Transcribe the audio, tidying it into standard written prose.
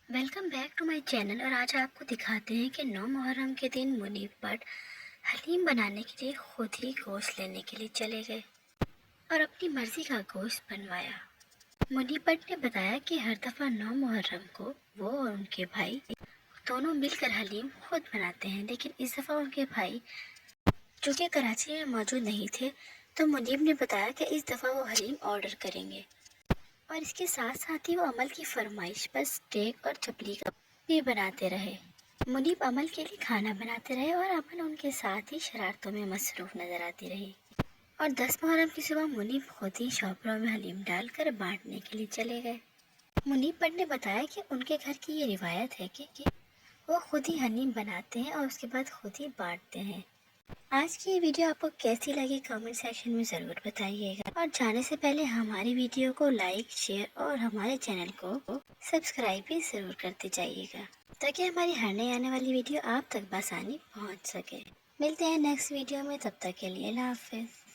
Welcome back to my channel. और आज आपको दिखाते हैं कि 9 मुहर्रम के दिन मुनीब भट्ट हलीम बनाने के लिए खुद ही गोश्त लेने के लिए चले गए और अपनी मर्जी का गोश्त बनवाया। मुनीब भट्ट ने बताया कि हर दफ़ा 9 मुहर्रम को वो और उनके भाई दोनों मिलकर हलीम खुद बनाते हैं, लेकिन इस दफ़ा उनके भाई चूँकि कराची में मौजूद नहीं थे, तो मुनीब ने बताया कि इस दफ़ा वो हलीम ऑर्डर करेंगे और इसके साथ साथ ही वो अमल की फरमाइश पर स्टेक और चपली का भी बनाते रहे। मुनीब अमल के लिए खाना बनाते रहे और अमल उनके साथ ही शरारतों में मसरूफ़ नज़र आती रही। और 10 मुहर्रम की सुबह मुनीब खुद ही शॉपरों में हलीम डालकर बांटने के लिए चले गए। मुनीब भट्ट ने बताया कि उनके घर की ये रिवायत है कि वो खुद ही हलीम बनाते हैं और उसके बाद खुद ही बांटते हैं। आज की ये वीडियो आपको कैसी लगी कमेंट सेक्शन में ज़रूर बताइएगा, और जाने से पहले हमारी वीडियो को लाइक, शेयर और हमारे चैनल को सब्सक्राइब भी ज़रूर करते जाइएगा, ताकि हमारी हर नई आने वाली वीडियो आप तक बआसानी पहुंच सके। मिलते हैं नेक्स्ट वीडियो में, तब तक के लिए अल्लाह हाफ़िज़।